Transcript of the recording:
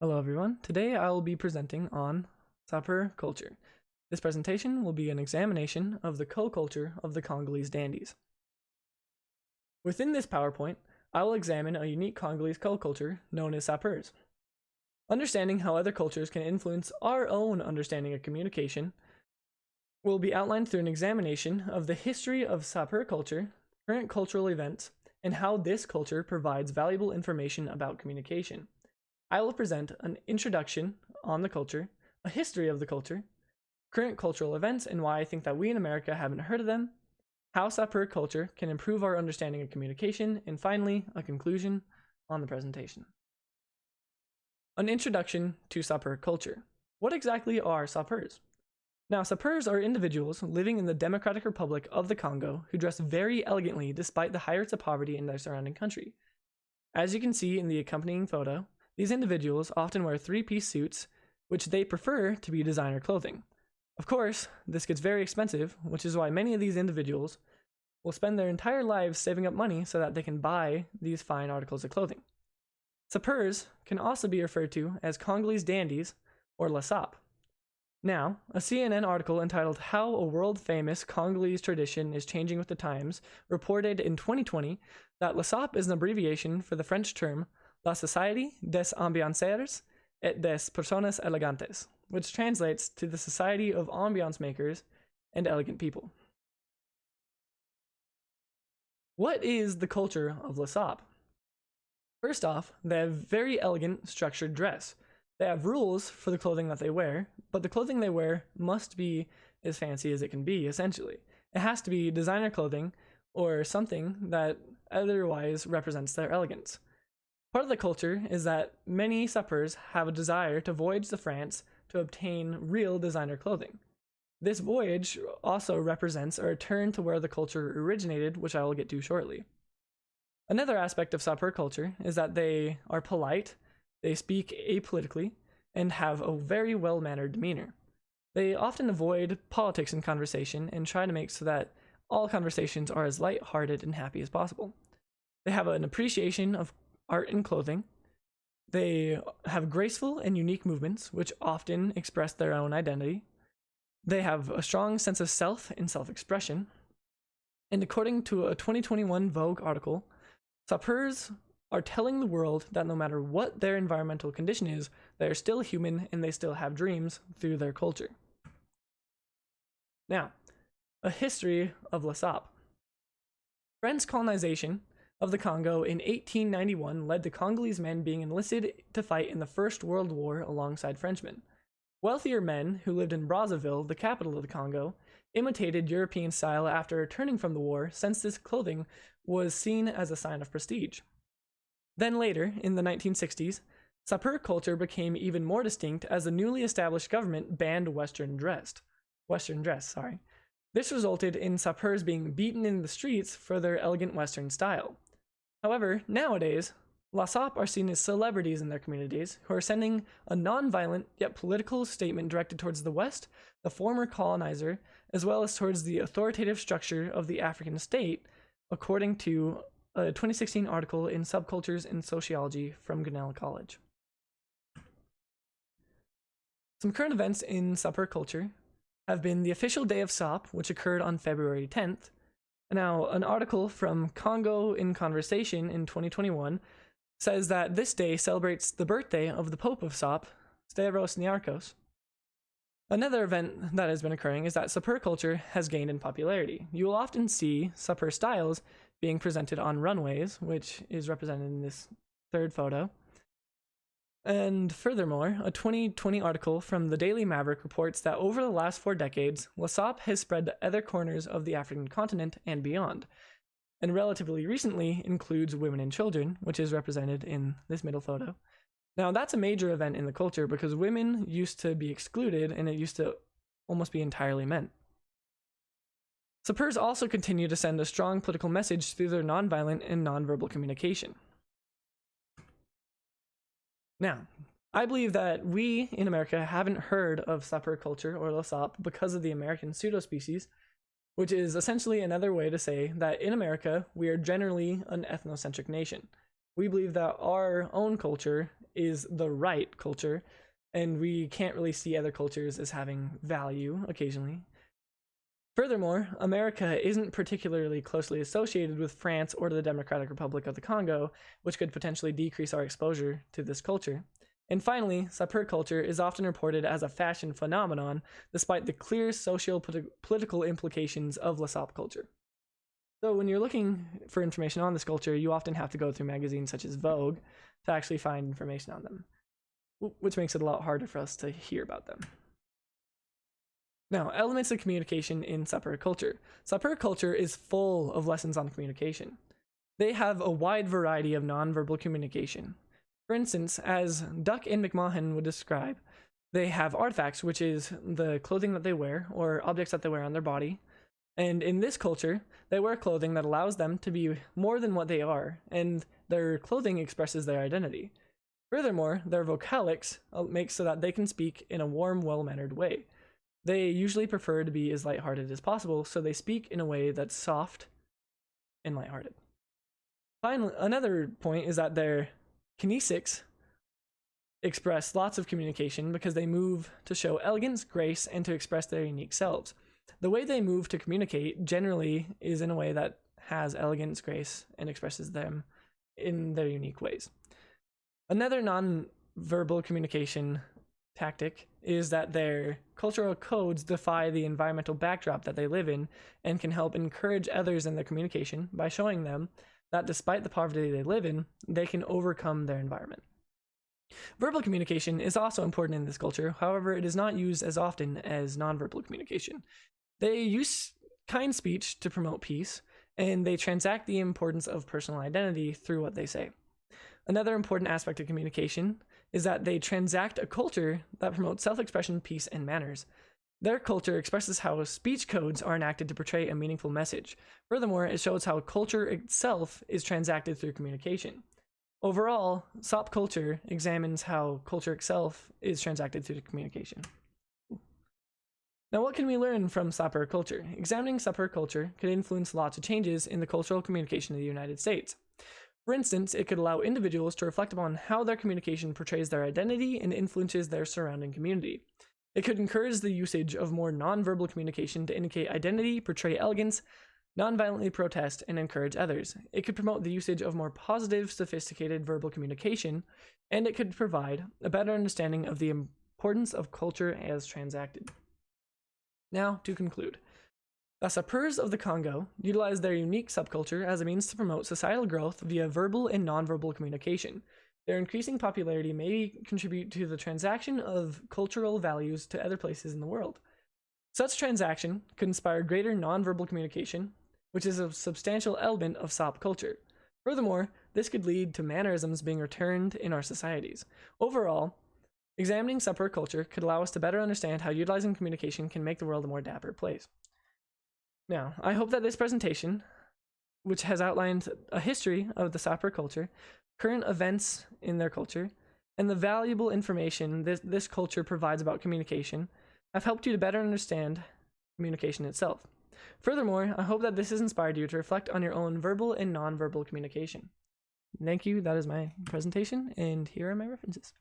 Hello everyone, today I will be presenting on Sapeur culture. This presentation will be an examination of the co-culture of the Congolese dandies. Within this PowerPoint, I will examine a unique Congolese co-culture known as Sapeurs. Understanding how other cultures can influence our own understanding of communication will be outlined through an examination of the history of Sapeur culture, current cultural events, and how this culture provides valuable information about communication. I will present an introduction on the culture, a history of the culture, current cultural events and why I think that we in America haven't heard of them, how Sapeur culture can improve our understanding of communication, and finally, a conclusion on the presentation. An introduction to Sapeur culture. What exactly are Sapeurs? Now, Sapeurs are individuals living in the Democratic Republic of the Congo who dress very elegantly despite the high rates of poverty in their surrounding country. As you can see in the accompanying photo, these individuals often wear three-piece suits, which they prefer to be designer clothing. Of course, this gets very expensive, which is why many of these individuals will spend their entire lives saving up money so that they can buy these fine articles of clothing. Sapeurs can also be referred to as Congolese dandies or lasap. Now, a CNN article entitled How a World-Famous Congolese Tradition is Changing with the Times reported in 2020 that lasap is an abbreviation for the French term La Société des Ambianceurs et des Personnes Elegantes, which translates to the Society of Ambiance Makers and Elegant People. What is the culture of Lasap? First off, they have very elegant, structured dress. They have rules for the clothing that they wear, but the clothing they wear must be as fancy as it can be, essentially. It has to be designer clothing or something that otherwise represents their elegance. Part of the culture is that many Sapeurs have a desire to voyage to France to obtain real designer clothing. This voyage also represents a return to where the culture originated, which I will get to shortly. Another aspect of Sapeur culture is that they are polite, they speak apolitically, and have a very well-mannered demeanor. They often avoid politics in conversation and try to make so that all conversations are as light-hearted and happy as possible. They have an appreciation of art and clothing. They have graceful and unique movements, which often express their own identity. They have a strong sense of self and self-expression. And according to a 2021 Vogue article, Sapeurs are telling the world that no matter what their environmental condition is, they are still human and they still have dreams through their culture. Now, a history of Lasap. French colonization of the Congo in 1891 led to Congolese men being enlisted to fight in the First World War alongside Frenchmen. Wealthier men who lived in Brazzaville, the capital of the Congo, imitated European style after returning from the war, since this clothing was seen as a sign of prestige. Then later, in the 1960s, Sapeur culture became even more distinct as the newly established government banned Western dress. This resulted in Sapeurs being beaten in the streets for their elegant Western style. However, nowadays, Lasap are seen as celebrities in their communities who are sending a non-violent yet political statement directed towards the West, the former colonizer, as well as towards the authoritative structure of the African state, according to a 2016 article in Subcultures in Sociology from Grinnell College. Some current events in Sapeur culture have been the official Day of Sap, which occurred on February 10th. Now, an article from Congo in Conversation in 2021 says that this day celebrates the birthday of the Pope of Sap, Stavros Niarchos. Another event that has been occurring is that Sapeur culture has gained in popularity. You will often see Sapeur styles being presented on runways, which is represented in this third photo. And furthermore, a 2020 article from the Daily Maverick reports that over the last 4 decades, Lasap has spread to other corners of the African continent and beyond, and relatively recently includes women and children, which is represented in this middle photo. Now, that's a major event in the culture because women used to be excluded and it used to almost be entirely men. Sapeurs also continue to send a strong political message through their nonviolent and nonverbal communication. Now, I believe that we in America haven't heard of Sapeur culture or Lasap because of the American pseudospecies, which is essentially another way to say that in America, we are generally an ethnocentric nation. We believe that our own culture is the right culture, and we can't really see other cultures as having value occasionally. Furthermore, America isn't particularly closely associated with France or the Democratic Republic of the Congo, which could potentially decrease our exposure to this culture. And finally, Sapeur culture is often reported as a fashion phenomenon, despite the clear socio-political implications of La Sape culture. So when you're looking for information on this culture, you often have to go through magazines such as Vogue to actually find information on them, which makes it a lot harder for us to hear about them. Now, elements of communication in Sapeur culture. Sapeur culture is full of lessons on communication. They have a wide variety of nonverbal communication. For instance, as Duck and McMahon would describe, they have artifacts, which is the clothing that they wear or objects that they wear on their body. And in this culture, they wear clothing that allows them to be more than what they are, and their clothing expresses their identity. Furthermore, their vocalics makes so that they can speak in a warm, well-mannered way. They usually prefer to be as lighthearted as possible, so they speak in a way that's soft and lighthearted. Finally, another point is that their kinesics express lots of communication because they move to show elegance, grace, and to express their unique selves. The way they move to communicate generally is in a way that has elegance, grace, and expresses them in their unique ways. Another non-verbal communication tactic is that their cultural codes defy the environmental backdrop that they live in and can help encourage others in their communication by showing them that despite the poverty they live in, they can overcome their environment. Verbal communication is also important in this culture, however, it is not used as often as nonverbal communication. They use kind speech to promote peace, and they transact the importance of personal identity through what they say. Another important aspect of communication is that they transact a culture that promotes self-expression, peace, and manners. Their culture expresses how speech codes are enacted to portray a meaningful message. Furthermore, it shows how culture itself is transacted through communication. Overall, Sape culture examines how culture itself is transacted through communication. Now, what can we learn from Sapeur culture? Examining Sapeur culture could influence lots of changes in the cultural communication of the United States. For instance, it could allow individuals to reflect upon how their communication portrays their identity and influences their surrounding community. It could encourage the usage of more nonverbal communication to indicate identity, portray elegance, nonviolently protest, and encourage others. It could promote the usage of more positive, sophisticated verbal communication, and it could provide a better understanding of the importance of culture as transacted. Now, to conclude. The Sapeurs of the Congo utilize their unique subculture as a means to promote societal growth via verbal and nonverbal communication. Their increasing popularity may contribute to the transaction of cultural values to other places in the world. Such transaction could inspire greater nonverbal communication, which is a substantial element of Sape culture. Furthermore, this could lead to mannerisms being returned in our societies. Overall, examining Sapeur culture could allow us to better understand how utilizing communication can make the world a more dapper place. Now, I hope that this presentation, which has outlined a history of the Sapeur culture, current events in their culture, and the valuable information this culture provides about communication, have helped you to better understand communication itself. Furthermore, I hope that this has inspired you to reflect on your own verbal and nonverbal communication. Thank you, that is my presentation, and here are my references.